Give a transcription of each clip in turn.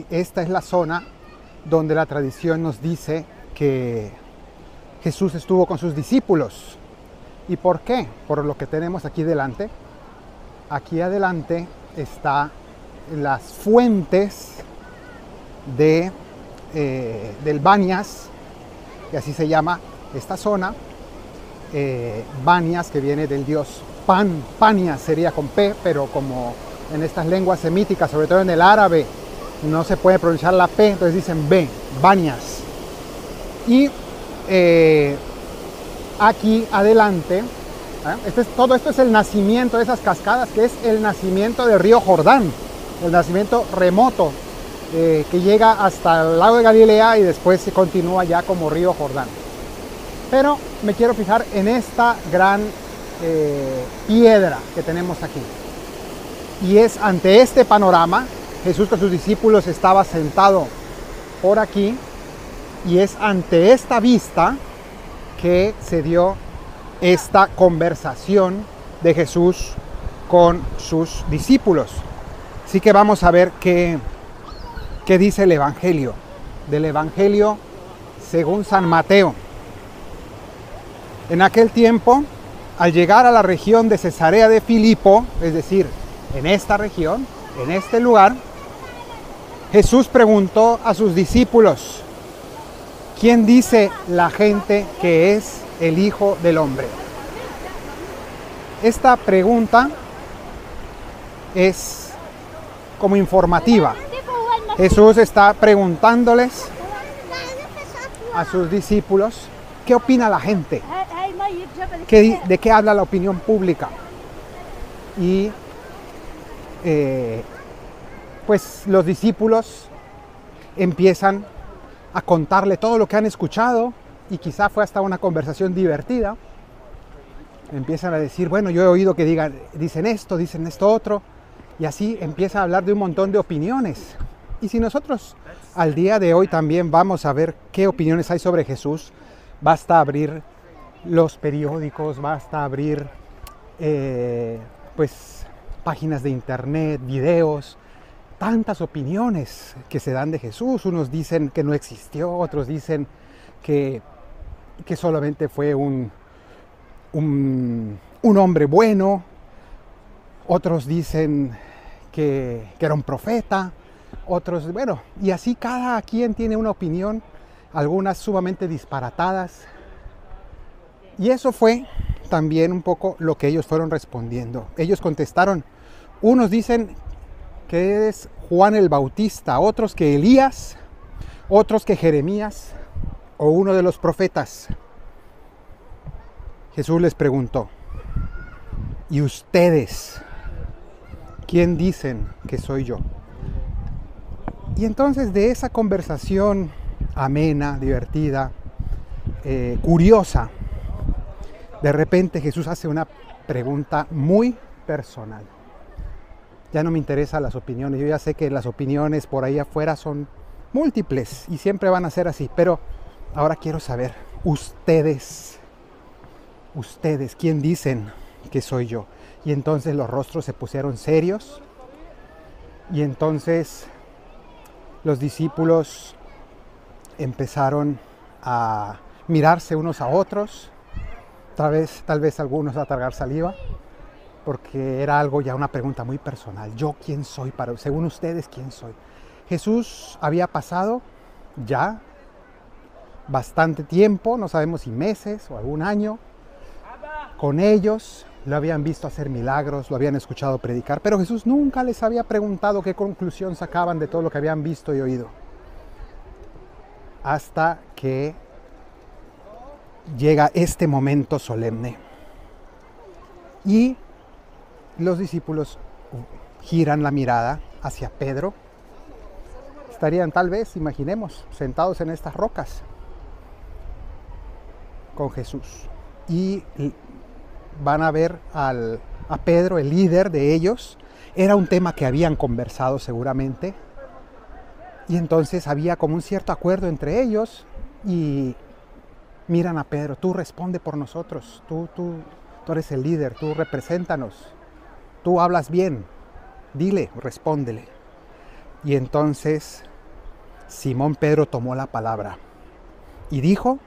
Esta es la zona donde la tradición nos dice que Jesús estuvo con sus discípulos. ¿Y por qué? Por lo que tenemos aquí delante. Aquí adelante están las fuentes del Banias, que así se llama esta zona. Banias, que viene del dios Pan. Panias sería con P, pero como en estas lenguas semíticas, sobre todo en el árabe, no se puede pronunciar la P, entonces dicen B, Banias. Y aquí adelante, todo esto es el nacimiento de esas cascadas, que es el nacimiento del río Jordán, el nacimiento remoto, que llega hasta el lago de Galilea y después se continúa ya como río Jordán. Pero me quiero fijar en esta gran piedra que tenemos aquí. Y es ante este panorama, Jesús con sus discípulos estaba sentado por aquí, y es ante esta vista que se dio esta conversación de Jesús con sus discípulos. Así que vamos a ver qué dice el Evangelio, del Evangelio según San Mateo. En aquel tiempo, al llegar a la región de Cesarea de Filipo, es decir, en esta región, en este lugar, Jesús preguntó a sus discípulos: ¿quién dice la gente que es el Hijo del Hombre? Esta pregunta es como informativa. Jesús está preguntándoles a sus discípulos qué opina la gente, de qué habla la opinión pública. Y pues los discípulos empiezan a contarle todo lo que han escuchado, y quizá fue hasta una conversación divertida. Empiezan a decir, bueno, yo he oído que dicen esto otro, y así empieza a hablar de un montón de opiniones. Y si nosotros al día de hoy también vamos a ver qué opiniones hay sobre Jesús, basta abrir los periódicos, basta abrir pues páginas de internet, videos, tantas opiniones que se dan de Jesús. Unos dicen que no existió, otros dicen que solamente fue un hombre bueno, otros dicen que era un profeta, otros, bueno, y así cada quien tiene una opinión, algunas sumamente disparatadas. Y eso fue también un poco lo que ellos fueron respondiendo. Ellos contestaron, unos dicen que es Juan el Bautista, otros que Elías, otros que Jeremías o uno de los profetas. Jesús les preguntó, ¿y ustedes quién dicen que soy yo? Y entonces de esa conversación amena, divertida, curiosa, de repente Jesús hace una pregunta muy personal. Ya no me interesan las opiniones, yo ya sé que las opiniones por ahí afuera son múltiples y siempre van a ser así, pero ahora quiero saber, ustedes, ¿quién dicen que soy yo? Y entonces los rostros se pusieron serios, y entonces los discípulos empezaron a mirarse unos a otros, tal vez algunos a tragar saliva, porque era algo ya una pregunta muy personal. ¿Yo quién soy? Según ustedes, ¿quién soy? Jesús había pasado ya bastante tiempo, no sabemos si meses o algún año, con ellos. Lo habían visto hacer milagros, lo habían escuchado predicar, pero Jesús nunca les había preguntado qué conclusión sacaban de todo lo que habían visto y oído. Hasta que llega este momento solemne. Y los discípulos giran la mirada hacia Pedro. Estarían tal vez, imaginemos, sentados en estas rocas con Jesús. Y van a ver a Pedro, el líder de ellos. Era un tema que habían conversado seguramente. Y entonces había como un cierto acuerdo entre ellos. Y miran a Pedro, tú responde por nosotros. Tú eres el líder, tú represéntanos. Tú hablas bien, dile, respóndele. Y entonces Simón Pedro tomó la palabra y dijo: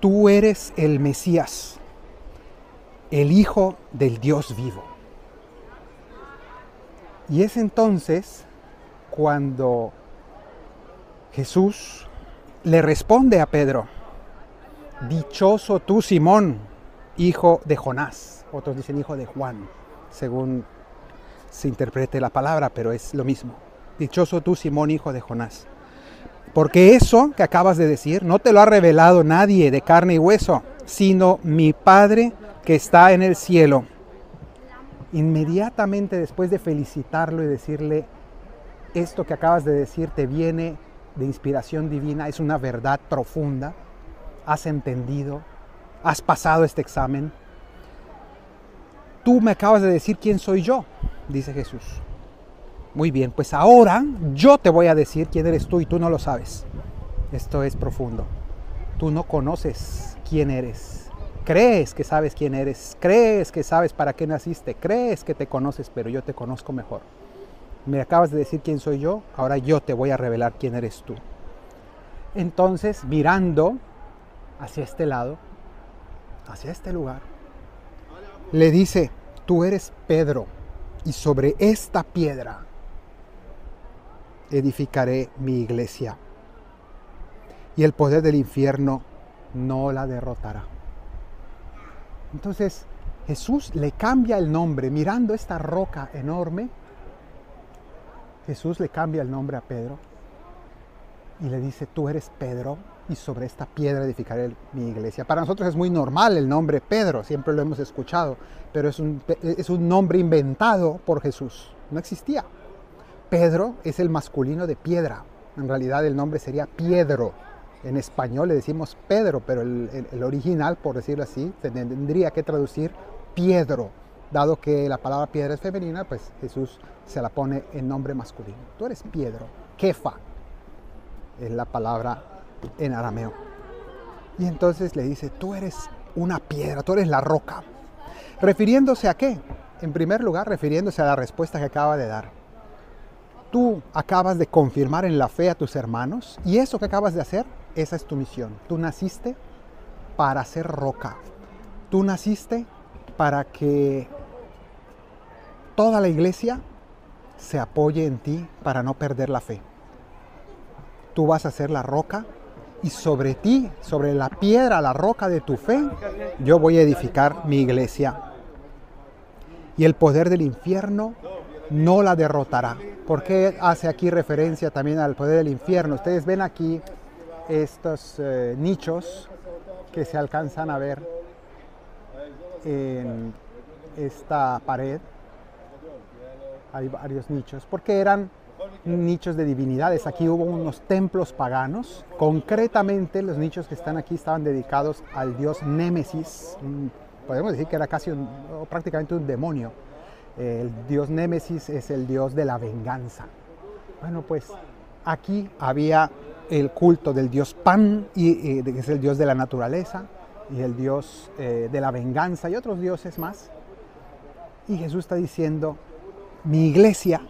tú eres el Mesías, el Hijo del Dios vivo. Y es entonces cuando Jesús le responde a Pedro: dichoso tú, Simón, hijo de Jonás. Otros dicen hijo de Juan, según se interprete la palabra, pero es lo mismo. Dichoso tú, Simón, hijo de Jonás. Porque eso que acabas de decir no te lo ha revelado nadie de carne y hueso, sino mi Padre que está en el cielo. Inmediatamente después de felicitarlo y decirle: esto que acabas de decir te viene de inspiración divina, es una verdad profunda, has entendido, has pasado este examen. Tú me acabas de decir quién soy yo, dice Jesús. Muy bien, pues ahora yo te voy a decir quién eres tú y tú no lo sabes. Esto es profundo. Tú no conoces quién eres. Crees que sabes quién eres. Crees que sabes para qué naciste. Crees que te conoces, pero yo te conozco mejor. Me acabas de decir quién soy yo, ahora yo te voy a revelar quién eres tú. Entonces, mirando hacia este lado, hacia este lugar, le dice: tú eres Pedro, y sobre esta piedra edificaré mi iglesia, y el poder del infierno no la derrotará. Entonces Jesús le cambia el nombre. Mirando esta roca enorme, Jesús le cambia el nombre a Pedro y le dice: tú eres Pedro, y sobre esta piedra edificaré mi iglesia. Para nosotros es muy normal el nombre Pedro, siempre lo hemos escuchado, pero es un nombre inventado por Jesús, no existía. Pedro es el masculino de piedra, en realidad el nombre sería Piedro. En español le decimos Pedro, pero el original, por decirlo así, se tendría que traducir Piedro. Dado que la palabra piedra es femenina, pues Jesús se la pone en nombre masculino. Tú eres Piedro, Kefa es la palabra en arameo. Y entonces le dice: tú eres una piedra, tú eres la roca. ¿Refiriéndose a qué? En primer lugar, refiriéndose a la respuesta que acaba de dar. Tú acabas de confirmar en la fe a tus hermanos, y eso que acabas de hacer, esa es tu misión. Tú naciste para ser roca. Tú naciste para que toda la iglesia se apoye en ti para no perder la fe. Tú vas a ser la roca, y sobre ti, sobre la piedra, la roca de tu fe, yo voy a edificar mi iglesia. Y el poder del infierno no la derrotará. ¿Por qué hace aquí referencia también al poder del infierno? Ustedes ven aquí estos nichos que se alcanzan a ver en esta pared. Hay varios nichos, porque eran nichos de divinidades. Aquí hubo unos templos paganos. Concretamente, los nichos que están aquí estaban dedicados al dios Némesis. Podemos decir que era casi prácticamente un demonio. El dios Némesis es el dios de la venganza. Bueno, pues aquí había el culto del dios Pan, que es el dios de la naturaleza, y el dios de la venganza, y otros dioses más. Y Jesús está diciendo: mi iglesia,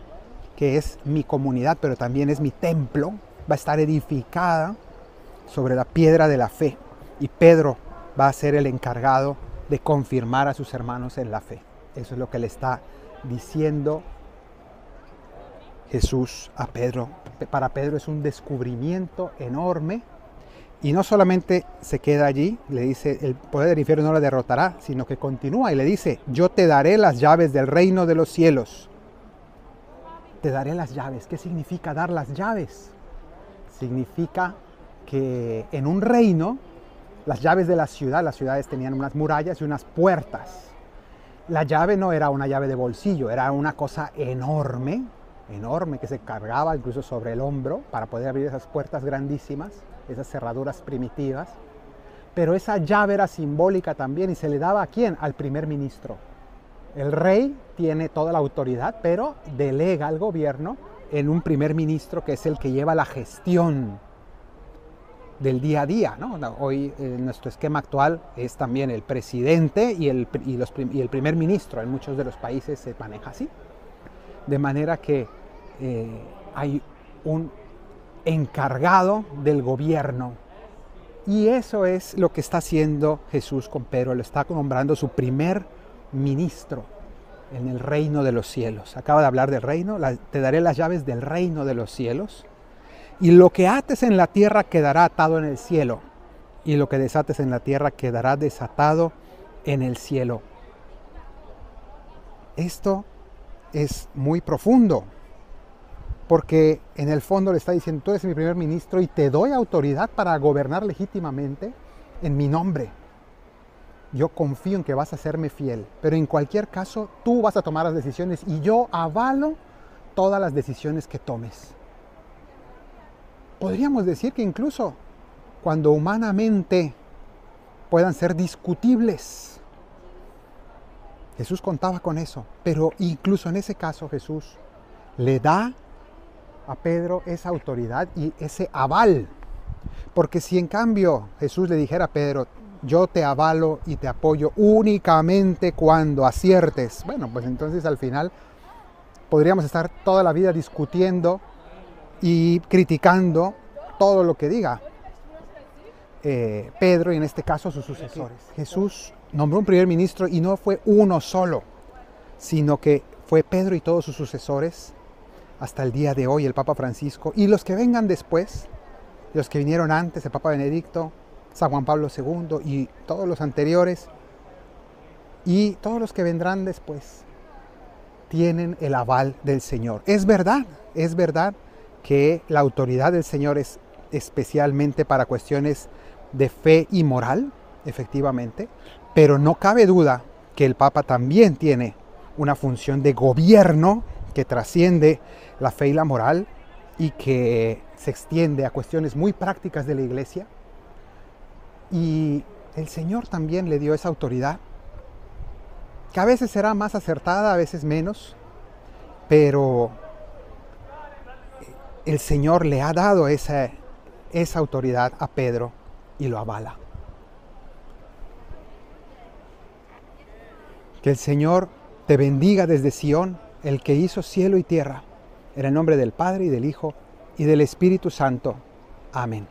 que es mi comunidad, pero también es mi templo, va a estar edificada sobre la piedra de la fe. Y Pedro va a ser el encargado de confirmar a sus hermanos en la fe. Eso es lo que le está diciendo Jesús a Pedro. Para Pedro es un descubrimiento enorme. Y no solamente se queda allí, le dice: el poder del infierno no la derrotará, sino que continúa y le dice: yo te daré las llaves del reino de los cielos. Te daré las llaves. ¿Qué significa dar las llaves? Significa que en un reino, las llaves de las ciudades tenían unas murallas y unas puertas. La llave no era una llave de bolsillo, era una cosa enorme, enorme, que se cargaba incluso sobre el hombro para poder abrir esas puertas grandísimas, esas cerraduras primitivas. Pero esa llave era simbólica también, y se le daba ¿a quién? Al primer ministro. El rey tiene toda la autoridad, pero delega al gobierno en un primer ministro que es el que lleva la gestión del día a día, ¿no? Hoy nuestro esquema actual es también el presidente y el primer ministro. En muchos de los países se maneja así. De manera que hay un encargado del gobierno. Y eso es lo que está haciendo Jesús con Pedro. Lo está nombrando su primer ministro en el reino de los cielos. Acaba de hablar del reino. Te daré las llaves del reino de los cielos. Y lo que ates en la tierra quedará atado en el cielo. Y lo que desates en la tierra quedará desatado en el cielo. Esto es muy profundo. Porque en el fondo le está diciendo, tú eres mi primer ministro y te doy autoridad para gobernar legítimamente en mi nombre. Yo confío en que vas a serme fiel, pero en cualquier caso tú vas a tomar las decisiones y yo avalo todas las decisiones que tomes. Podríamos decir que incluso cuando humanamente puedan ser discutibles, Jesús contaba con eso, pero incluso en ese caso Jesús le da a Pedro esa autoridad y ese aval. Porque si en cambio Jesús le dijera a Pedro, yo te avalo y te apoyo únicamente cuando aciertes, bueno, pues entonces al final podríamos estar toda la vida discutiendo y criticando todo lo que diga Pedro y en este caso sus sucesores. Jesús nombró un primer ministro y no fue uno solo, sino que fue Pedro y todos sus sucesores hasta el día de hoy, el Papa Francisco, y los que vengan después, los que vinieron antes, el Papa Benedicto, San Juan Pablo II y todos los anteriores, y todos los que vendrán después, tienen el aval del Señor. Es verdad que la autoridad del Señor es especialmente para cuestiones de fe y moral, efectivamente, pero no cabe duda que el Papa también tiene una función de gobierno que trasciende la fe y la moral y que se extiende a cuestiones muy prácticas de la Iglesia. Y el Señor también le dio esa autoridad, que a veces será más acertada, a veces menos, pero el Señor le ha dado esa autoridad a Pedro y lo avala. Que el Señor te bendiga desde Sión, el que hizo cielo y tierra, en el nombre del Padre y del Hijo y del Espíritu Santo. Amén.